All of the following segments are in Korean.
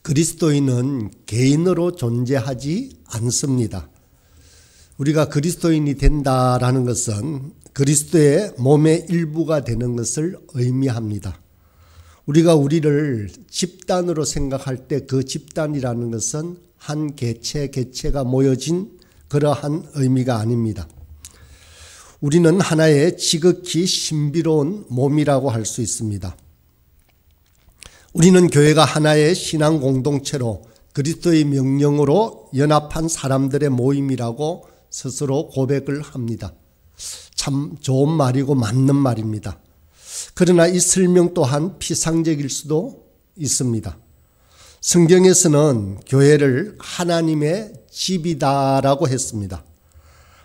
그리스도인은 개인으로 존재하지 않습니다. 우리가 그리스도인이 된다라는 것은 그리스도의 몸의 일부가 되는 것을 의미합니다. 우리가 우리를 집단으로 생각할 때 그 집단이라는 것은 한 개체가 모여진 그러한 의미가 아닙니다. 우리는 하나의 지극히 신비로운 몸이라고 할 수 있습니다. 우리는 교회가 하나의 신앙 공동체로 그리스도의 명령으로 연합한 사람들의 모임이라고 스스로 고백을 합니다. 참 좋은 말이고 맞는 말입니다. 그러나 이 설명 또한 피상적일 수도 있습니다. 성경에서는 교회를 하나님의 집이다라고 했습니다.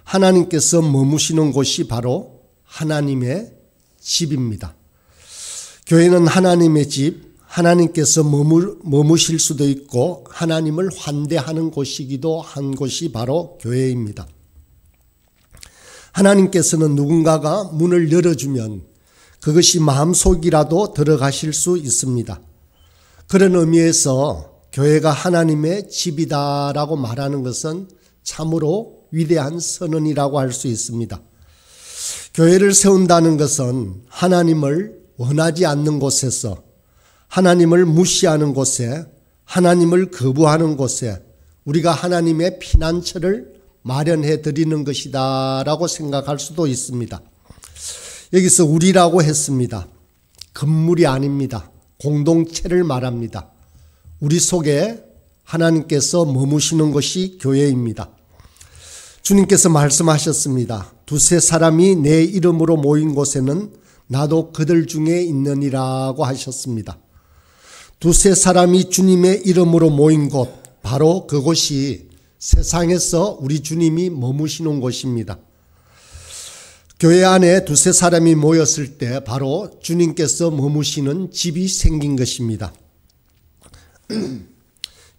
하나님께서 머무시는 곳이 바로 하나님의 집입니다. 교회는 하나님의 집, 하나님께서 머무실 수도 있고 하나님을 환대하는 곳이기도 한 곳이 바로 교회입니다. 하나님께서는 누군가가 문을 열어주면 그것이 마음속이라도 들어가실 수 있습니다. 그런 의미에서 교회가 하나님의 집이다라고 말하는 것은 참으로 위대한 선언이라고 할 수 있습니다. 교회를 세운다는 것은 하나님을 원하지 않는 곳에서, 하나님을 무시하는 곳에, 하나님을 거부하는 곳에 우리가 하나님의 피난처를 마련해 드리는 것이다 라고 생각할 수도 있습니다. 여기서 우리라고 했습니다. 건물이 아닙니다. 공동체를 말합니다. 우리 속에 하나님께서 머무시는 것이 교회입니다. 주님께서 말씀하셨습니다. 두세 사람이 내 이름으로 모인 곳에는 나도 그들 중에 있느니라고 하셨습니다. 두세 사람이 주님의 이름으로 모인 곳, 바로 그곳이 세상에서 우리 주님이 머무시는 곳입니다. 교회 안에 두세 사람이 모였을 때 바로 주님께서 머무시는 집이 생긴 것입니다.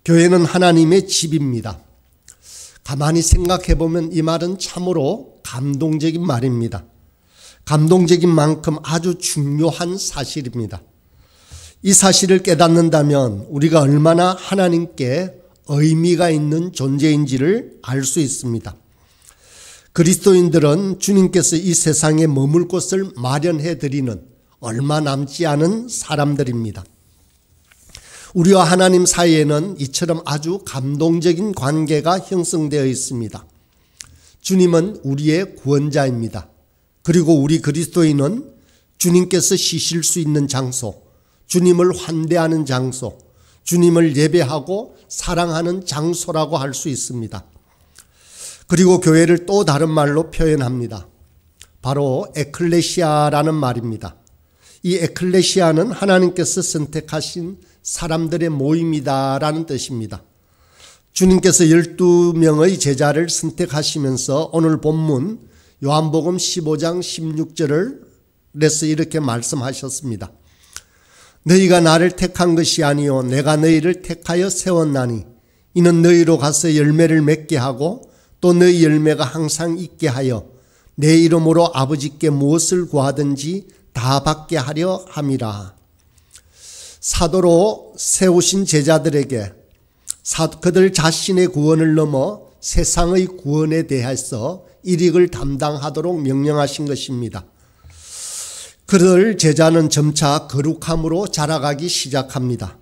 교회는 하나님의 집입니다. 가만히 생각해 보면 이 말은 참으로 감동적인 말입니다. 감동적인 만큼 아주 중요한 사실입니다. 이 사실을 깨닫는다면 우리가 얼마나 하나님께 의미가 있는 존재인지를 알 수 있습니다. 그리스도인들은 주님께서 이 세상에 머물 곳을 마련해 드리는 얼마 남지 않은 사람들입니다. 우리와 하나님 사이에는 이처럼 아주 감동적인 관계가 형성되어 있습니다. 주님은 우리의 구원자입니다. 그리고 우리 그리스도인은 주님께서 쉬실 수 있는 장소, 주님을 환대하는 장소, 주님을 예배하고 사랑하는 장소라고 할 수 있습니다. 그리고 교회를 또 다른 말로 표현합니다. 바로 에클레시아라는 말입니다. 이 에클레시아는 하나님께서 선택하신 사람들의 모임이다라는 뜻입니다. 주님께서 12명의 제자를 선택하시면서 오늘 본문 요한복음 15장 16절을 내서 이렇게 말씀하셨습니다. 너희가 나를 택한 것이 아니요 내가 너희를 택하여 세웠나니 이는 너희로 가서 열매를 맺게 하고 또 너희 열매가 항상 있게 하여 내 이름으로 아버지께 무엇을 구하든지 다 받게 하려 함이라. 사도로 세우신 제자들에게 그들 자신의 구원을 넘어 세상의 구원에 대해서 일익을 담당하도록 명령하신 것입니다. 그들 제자는 점차 거룩함으로 자라가기 시작합니다.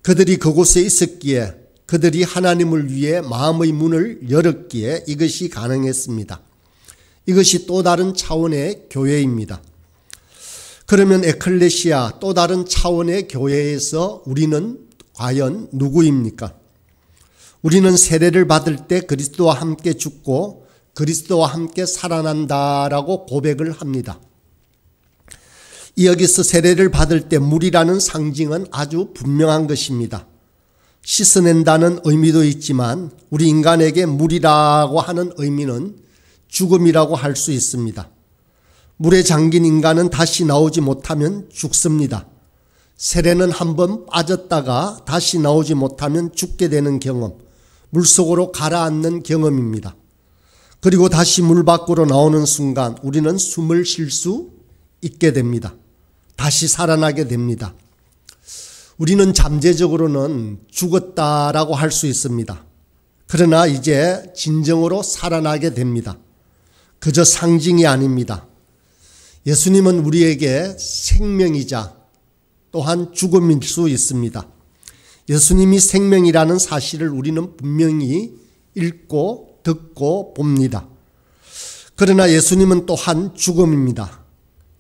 그들이 그곳에 있었기에, 그들이 하나님을 위해 마음의 문을 열었기에 이것이 가능했습니다. 이것이 또 다른 차원의 교회입니다. 그러면 에클레시아, 또 다른 차원의 교회에서 우리는 과연 누구입니까? 우리는 세례를 받을 때 그리스도와 함께 죽고 그리스도와 함께 살아난다라고 고백을 합니다. 여기서 세례를 받을 때 물이라는 상징은 아주 분명한 것입니다. 씻어낸다는 의미도 있지만 우리 인간에게 물이라고 하는 의미는 죽음이라고 할 수 있습니다. 물에 잠긴 인간은 다시 나오지 못하면 죽습니다. 세례는 한번 빠졌다가 다시 나오지 못하면 죽게 되는 경험, 물속으로 가라앉는 경험입니다. 그리고 다시 물 밖으로 나오는 순간 우리는 숨을 쉴 수 있게 됩니다. 다시 살아나게 됩니다. 우리는 잠재적으로는 죽었다라고 할 수 있습니다. 그러나 이제 진정으로 살아나게 됩니다. 그저 상징이 아닙니다. 예수님은 우리에게 생명이자 또한 죽음일 수 있습니다. 예수님이 생명이라는 사실을 우리는 분명히 읽고 듣고 봅니다. 그러나 예수님은 또한 죽음입니다.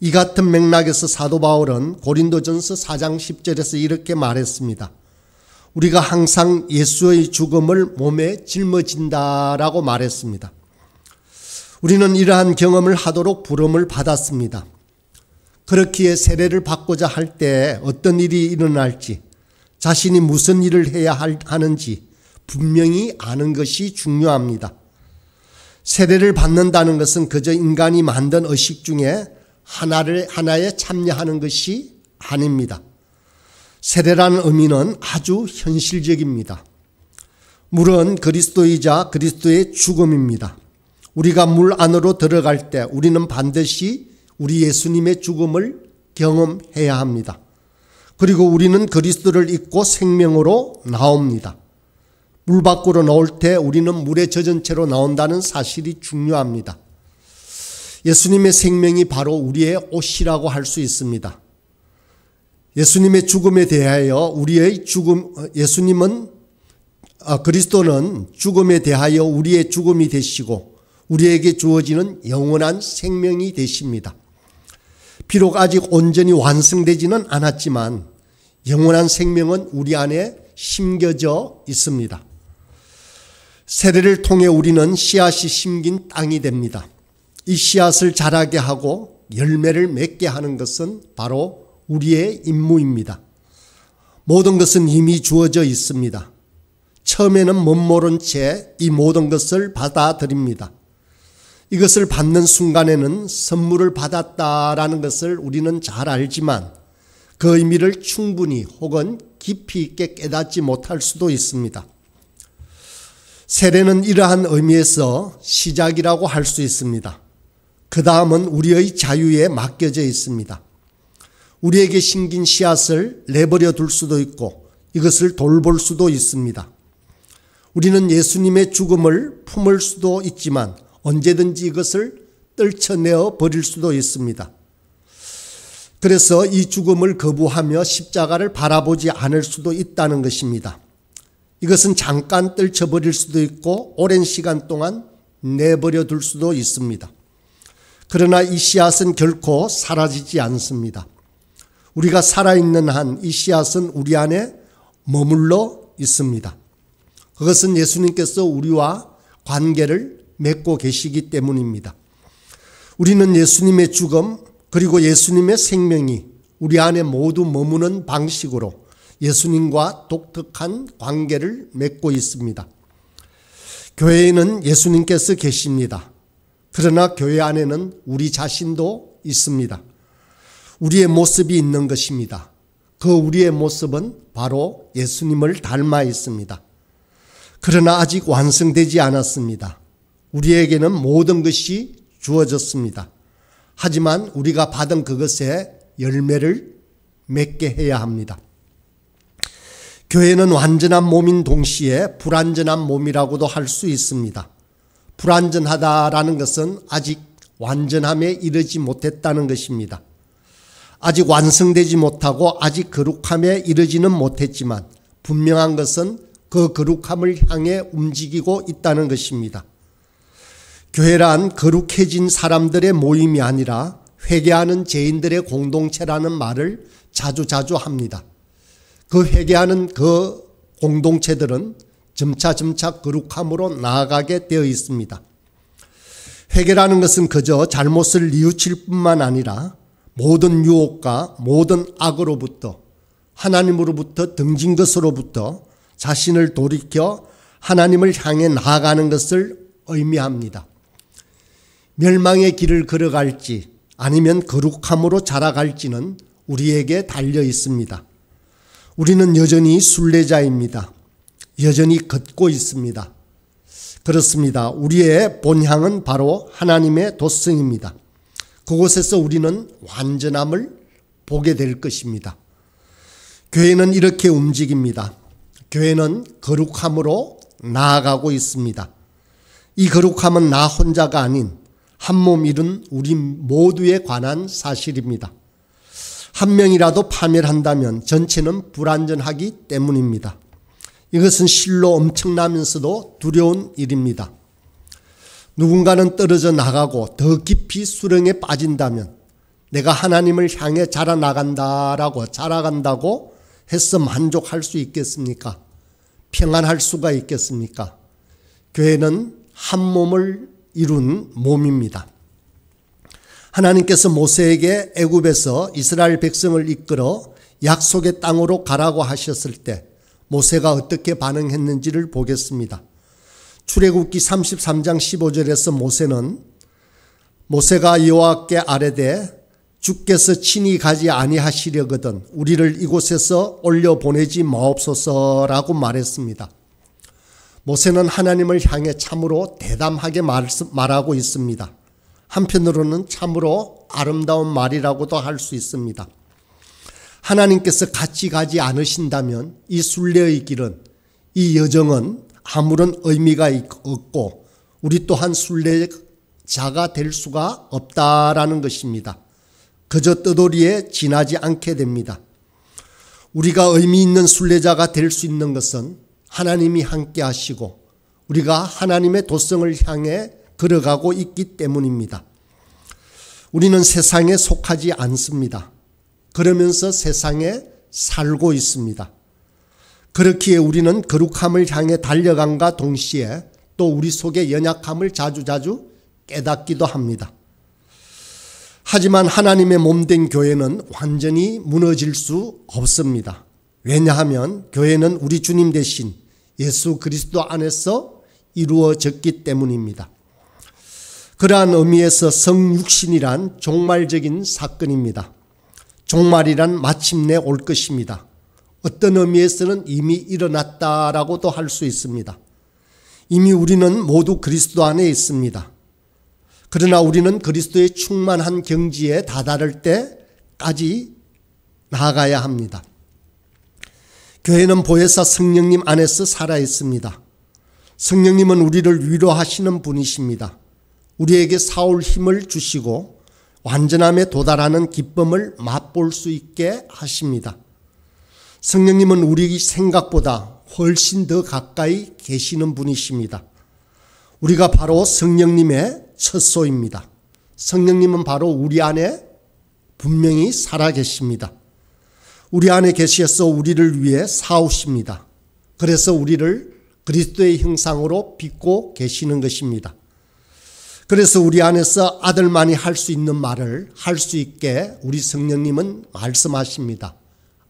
이 같은 맥락에서 사도 바울은 고린도전서 4장 10절에서 이렇게 말했습니다. 우리가 항상 예수의 죽음을 몸에 짊어진다라고 말했습니다. 우리는 이러한 경험을 하도록 부름을 받았습니다. 그렇기에 세례를 받고자 할 때 어떤 일이 일어날지, 자신이 무슨 일을 해야 하는지 분명히 아는 것이 중요합니다. 세례를 받는다는 것은 그저 인간이 만든 의식 중에 하나에 참여하는 것이 아닙니다. 세례라는 의미는 아주 현실적입니다. 물은 그리스도이자 그리스도의 죽음입니다. 우리가 물 안으로 들어갈 때 우리는 반드시 우리 예수님의 죽음을 경험해야 합니다. 그리고 우리는 그리스도를 입고 생명으로 나옵니다. 물 밖으로 나올 때 우리는 물에 젖은 채로 나온다는 사실이 중요합니다. 예수님의 생명이 바로 우리의 옷이라고 할 수 있습니다. 예수님의 죽음에 대하여 그리스도는 죽음에 대하여 우리의 죽음이 되시고 우리에게 주어지는 영원한 생명이 되십니다. 비록 아직 온전히 완성되지는 않았지만 영원한 생명은 우리 안에 심겨져 있습니다. 세례를 통해 우리는 씨앗이 심긴 땅이 됩니다. 이 씨앗을 자라게 하고 열매를 맺게 하는 것은 바로 우리의 임무입니다. 모든 것은 이미 주어져 있습니다. 처음에는 멋모른 채 이 모든 것을 받아들입니다. 이것을 받는 순간에는 선물을 받았다라는 것을 우리는 잘 알지만 그 의미를 충분히 혹은 깊이 있게 깨닫지 못할 수도 있습니다. 세례는 이러한 의미에서 시작이라고 할 수 있습니다. 그 다음은 우리의 자유에 맡겨져 있습니다. 우리에게 심긴 씨앗을 내버려 둘 수도 있고 이것을 돌볼 수도 있습니다. 우리는 예수님의 죽음을 품을 수도 있지만 언제든지 이것을 떨쳐내어 버릴 수도 있습니다. 그래서 이 죽음을 거부하며 십자가를 바라보지 않을 수도 있다는 것입니다. 이것은 잠깐 떨쳐버릴 수도 있고 오랜 시간 동안 내버려 둘 수도 있습니다. 그러나 이 씨앗은 결코 사라지지 않습니다. 우리가 살아있는 한 이 씨앗은 우리 안에 머물러 있습니다. 그것은 예수님께서 우리와 관계를 맺고 계시기 때문입니다. 우리는 예수님의 죽음 그리고 예수님의 생명이 우리 안에 모두 머무는 방식으로 예수님과 독특한 관계를 맺고 있습니다. 교회에는 예수님께서 계십니다. 그러나 교회 안에는 우리 자신도 있습니다. 우리의 모습이 있는 것입니다. 그 우리의 모습은 바로 예수님을 닮아 있습니다. 그러나 아직 완성되지 않았습니다. 우리에게는 모든 것이 주어졌습니다. 하지만 우리가 받은 그것에 열매를 맺게 해야 합니다. 교회는 완전한 몸인 동시에 불완전한 몸이라고도 할 수 있습니다. 불완전하다라는 것은 아직 완전함에 이르지 못했다는 것입니다. 아직 완성되지 못하고 아직 거룩함에 이르지는 못했지만 분명한 것은 그 거룩함을 향해 움직이고 있다는 것입니다. 교회란 거룩해진 사람들의 모임이 아니라 회개하는 죄인들의 공동체라는 말을 자주 합니다. 그 회개하는 그 공동체들은 점차 거룩함으로 나아가게 되어 있습니다. 회개라는 것은 그저 잘못을 뉘우칠 뿐만 아니라 모든 유혹과 모든 악으로부터 하나님으로부터 등진 것으로부터 자신을 돌이켜 하나님을 향해 나아가는 것을 의미합니다. 멸망의 길을 걸어갈지 아니면 거룩함으로 자라갈지는 우리에게 달려 있습니다. 우리는 여전히 순례자입니다. 여전히 걷고 있습니다. 그렇습니다. 우리의 본향은 바로 하나님의 도성입니다. 그곳에서 우리는 완전함을 보게 될 것입니다. 교회는 이렇게 움직입니다. 교회는 거룩함으로 나아가고 있습니다. 이 거룩함은 나 혼자가 아닌 한 몸 이룬 우리 모두에 관한 사실입니다. 한 명이라도 파멸한다면 전체는 불완전하기 때문입니다. 이것은 실로 엄청나면서도 두려운 일입니다. 누군가는 떨어져 나가고 더 깊이 수렁에 빠진다면 내가 하나님을 향해 자라간다고 해서 만족할 수 있겠습니까? 평안할 수가 있겠습니까? 교회는 한 몸을 이룬 몸입니다. 하나님께서 모세에게 애굽에서 이스라엘 백성을 이끌어 약속의 땅으로 가라고 하셨을 때 모세가 어떻게 반응했는지를 보겠습니다. 출애굽기 33장 15절에서 모세가 여호와께 아뢰되 주께서 친히 가지 아니하시려거든 우리를 이곳에서 올려보내지 마옵소서라고 말했습니다. 모세는 하나님을 향해 참으로 대담하게 말하고 있습니다. 한편으로는 참으로 아름다운 말이라고도 할 수 있습니다. 하나님께서 같이 가지 않으신다면 이 순례의 길은, 이 여정은 아무런 의미가 없고 우리 또한 순례자가 될 수가 없다라는 것입니다. 그저 떠돌이에 지나지 않게 됩니다. 우리가 의미 있는 순례자가 될 수 있는 것은 하나님이 함께 하시고 우리가 하나님의 도성을 향해 걸어가고 있기 때문입니다. 우리는 세상에 속하지 않습니다. 그러면서 세상에 살고 있습니다. 그렇기에 우리는 거룩함을 향해 달려간과 동시에 또 우리 속의 연약함을 자주자주 깨닫기도 합니다. 하지만 하나님의 몸된 교회는 완전히 무너질 수 없습니다. 왜냐하면 교회는 우리 주님 대신 예수 그리스도 안에서 이루어졌기 때문입니다. 그러한 의미에서 성육신이란 종말적인 사건입니다. 종말이란 마침내 올 것입니다. 어떤 의미에서는 이미 일어났다라고도 할 수 있습니다. 이미 우리는 모두 그리스도 안에 있습니다. 그러나 우리는 그리스도의 충만한 경지에 다다를 때까지 나아가야 합니다. 교회는 보혜사 성령님 안에서 살아 있습니다. 성령님은 우리를 위로하시는 분이십니다. 우리에게 사올 힘을 주시고 완전함에 도달하는 기쁨을 맛볼 수 있게 하십니다. 성령님은 우리 생각보다 훨씬 더 가까이 계시는 분이십니다. 우리가 바로 성령님의 첫 소입니다. 성령님은 바로 우리 안에 분명히 살아 계십니다. 우리 안에 계셔서 우리를 위해 싸우십니다. 그래서 우리를 그리스도의 형상으로 빚고 계시는 것입니다. 그래서 우리 안에서 아들만이 할 수 있는 말을 할 수 있게 우리 성령님은 말씀하십니다.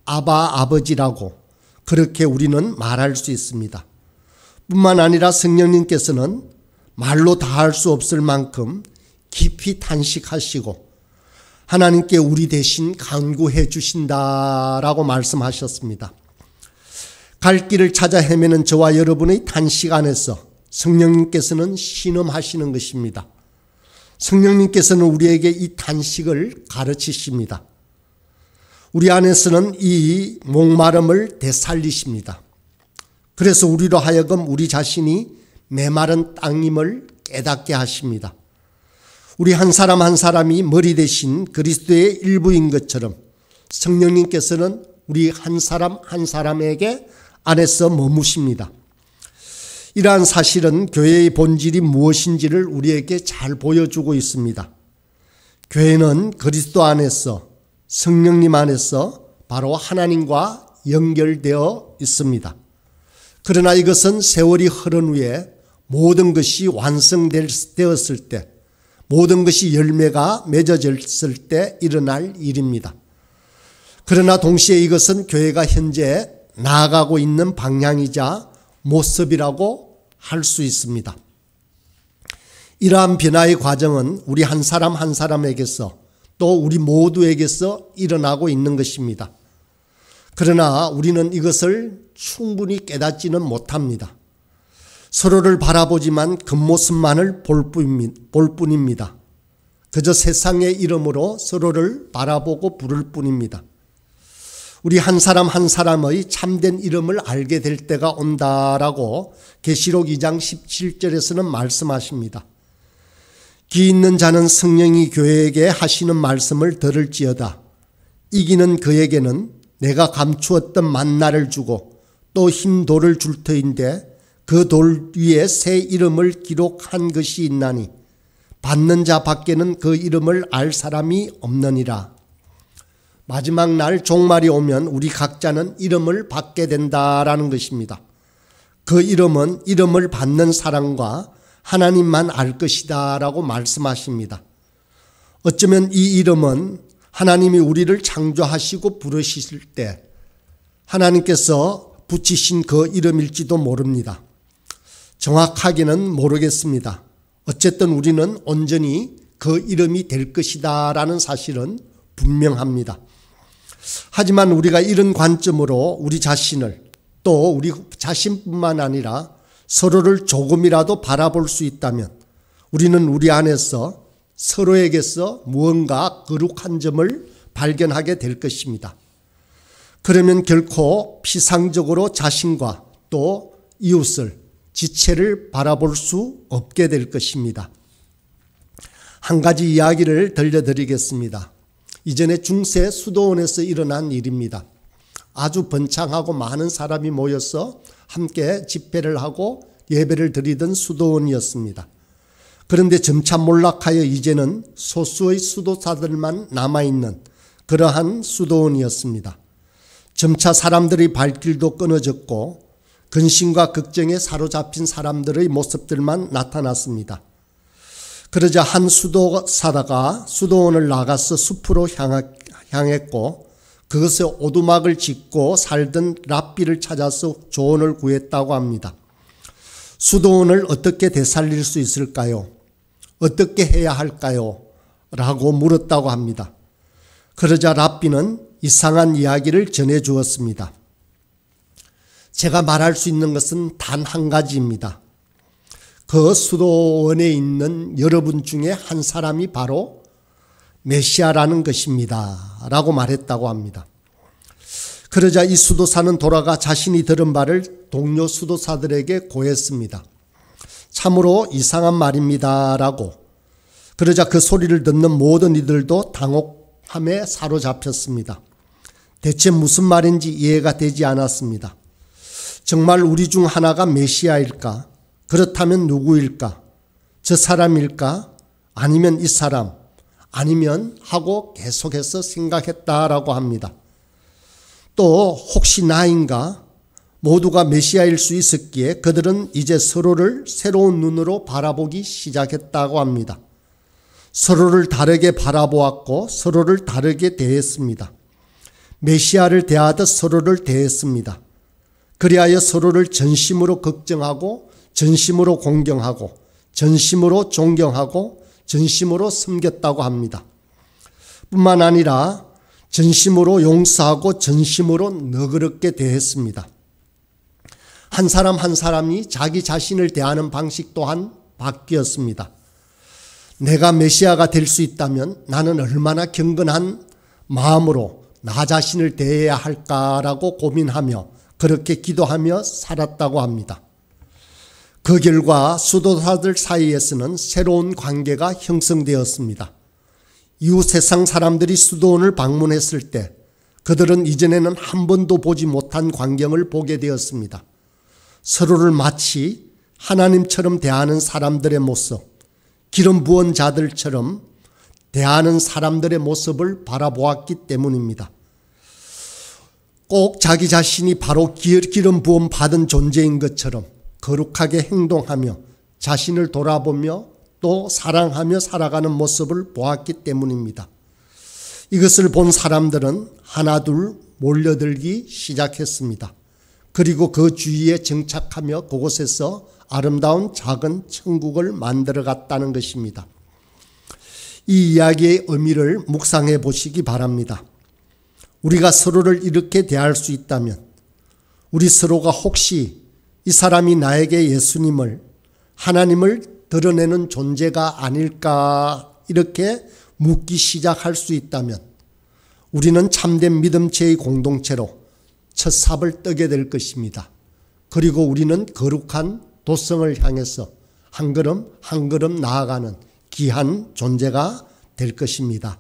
아바 아버지라고 그렇게 우리는 말할 수 있습니다. 뿐만 아니라 성령님께서는 말로 다 할 수 없을 만큼 깊이 탄식하시고 하나님께 우리 대신 간구해 주신다라고 말씀하셨습니다. 갈 길을 찾아 헤매는 저와 여러분의 탄식 안에서 성령님께서는 신음하시는 것입니다. 성령님께서는 우리에게 이 탄식을 가르치십니다. 우리 안에서는 이 목마름을 되살리십니다. 그래서 우리로 하여금 우리 자신이 메마른 땅임을 깨닫게 하십니다. 우리 한 사람 한 사람이 머리 대신 그리스도의 일부인 것처럼 성령님께서는 우리 한 사람 한 사람에게 안에서 머무십니다. 이러한 사실은 교회의 본질이 무엇인지를 우리에게 잘 보여주고 있습니다. 교회는 그리스도 안에서 성령님 안에서 바로 하나님과 연결되어 있습니다. 그러나 이것은 세월이 흐른 후에 모든 것이 완성되었을 때, 모든 것이 열매가 맺어졌을 때 일어날 일입니다. 그러나 동시에 이것은 교회가 현재 나아가고 있는 방향이자 모습이라고 할 수 있습니다. 이러한 변화의 과정은 우리 한 사람 한 사람에게서 또 우리 모두에게서 일어나고 있는 것입니다. 그러나 우리는 이것을 충분히 깨닫지는 못합니다. 서로를 바라보지만 겉모습만을 볼 뿐입니다. 그저 세상의 이름으로 서로를 바라보고 부를 뿐입니다. 우리 한 사람 한 사람의 참된 이름을 알게 될 때가 온다라고 계시록 2장 17절에서는 말씀하십니다. 기 있는 자는 성령이 교회에게 하시는 말씀을 들을지어다. 이기는 그에게는 내가 감추었던 만나를 주고 또 흰 돌을 줄 터인데 그 돌 위에 새 이름을 기록한 것이 있나니 받는 자 밖에는 그 이름을 알 사람이 없느니라. 마지막 날 종말이 오면 우리 각자는 이름을 받게 된다라는 것입니다. 그 이름은 이름을 받는 사람과 하나님만 알 것이다 라고 말씀하십니다. 어쩌면 이 이름은 하나님이 우리를 창조하시고 부르실 때 하나님께서 붙이신 그 이름일지도 모릅니다. 정확하게는 모르겠습니다. 어쨌든 우리는 온전히 그 이름이 될 것이다 라는 사실은 분명합니다. 하지만 우리가 이런 관점으로 우리 자신을 또 우리 자신뿐만 아니라 서로를 조금이라도 바라볼 수 있다면 우리는 우리 안에서 서로에게서 무언가 거룩한 점을 발견하게 될 것입니다. 그러면 결코 피상적으로 자신과 또 이웃을 지체를 바라볼 수 없게 될 것입니다. 한 가지 이야기를 들려드리겠습니다. 이전에 중세 수도원에서 일어난 일입니다. 아주 번창하고 많은 사람이 모여서 함께 집회를 하고 예배를 드리던 수도원이었습니다. 그런데 점차 몰락하여 이제는 소수의 수도사들만 남아있는 그러한 수도원이었습니다. 점차 사람들의 발길도 끊어졌고 근심과 걱정에 사로잡힌 사람들의 모습들만 나타났습니다. 그러자 한 수도사다가 수도원을 나가서 숲으로 향했고 그것에 오두막을 짓고 살던 랍비를 찾아서 조언을 구했다고 합니다. 수도원을 어떻게 되살릴 수 있을까요? 어떻게 해야 할까요? 라고 물었다고 합니다. 그러자 랍비는 이상한 이야기를 전해 주었습니다. 제가 말할 수 있는 것은 단 한 가지입니다. 그 수도원에 있는 여러분 중에 한 사람이 바로 메시아라는 것입니다. 라고 말했다고 합니다. 그러자 이 수도사는 돌아가 자신이 들은 바를 동료 수도사들에게 고했습니다. 참으로 이상한 말입니다. 라고. 그러자 그 소리를 듣는 모든 이들도 당혹함에 사로잡혔습니다. 대체 무슨 말인지 이해가 되지 않았습니다. 정말 우리 중 하나가 메시아일까? 그렇다면 누구일까? 저 사람일까? 아니면 이 사람? 아니면 하고 계속해서 생각했다라고 합니다. 또 혹시 나인가? 모두가 메시아일 수 있었기에 그들은 이제 서로를 새로운 눈으로 바라보기 시작했다고 합니다. 서로를 다르게 바라보았고 서로를 다르게 대했습니다. 메시아를 대하듯 서로를 대했습니다. 그리하여 서로를 전심으로 걱정하고 전심으로 공경하고 전심으로 존경하고 전심으로 섬겼다고 합니다. 뿐만 아니라 전심으로 용서하고 전심으로 너그럽게 대했습니다. 한 사람 한 사람이 자기 자신을 대하는 방식 또한 바뀌었습니다. 내가 메시아가 될 수 있다면 나는 얼마나 경건한 마음으로 나 자신을 대해야 할까라고 고민하며 그렇게 기도하며 살았다고 합니다. 그 결과 수도사들 사이에서는 새로운 관계가 형성되었습니다. 이후 세상 사람들이 수도원을 방문했을 때 그들은 이전에는 한 번도 보지 못한 광경을 보게 되었습니다. 서로를 마치 하나님처럼 대하는 사람들의 모습, 기름 부은 자들처럼 대하는 사람들의 모습을 바라보았기 때문입니다. 꼭 자기 자신이 바로 기름 부음 받은 존재인 것처럼 거룩하게 행동하며 자신을 돌아보며 또 사랑하며 살아가는 모습을 보았기 때문입니다. 이것을 본 사람들은 하나둘 몰려들기 시작했습니다. 그리고 그 주위에 정착하며 그곳에서 아름다운 작은 천국을 만들어 갔다는 것입니다. 이 이야기의 의미를 묵상해 보시기 바랍니다. 우리가 서로를 이렇게 대할 수 있다면 우리 서로가 혹시 이 사람이 나에게 예수님을 하나님을 드러내는 존재가 아닐까 이렇게 묻기 시작할 수 있다면 우리는 참된 믿음체의 공동체로 첫 삽을 뜨게 될 것입니다. 그리고 우리는 거룩한 도성을 향해서 한 걸음 한 걸음 나아가는 귀한 존재가 될 것입니다.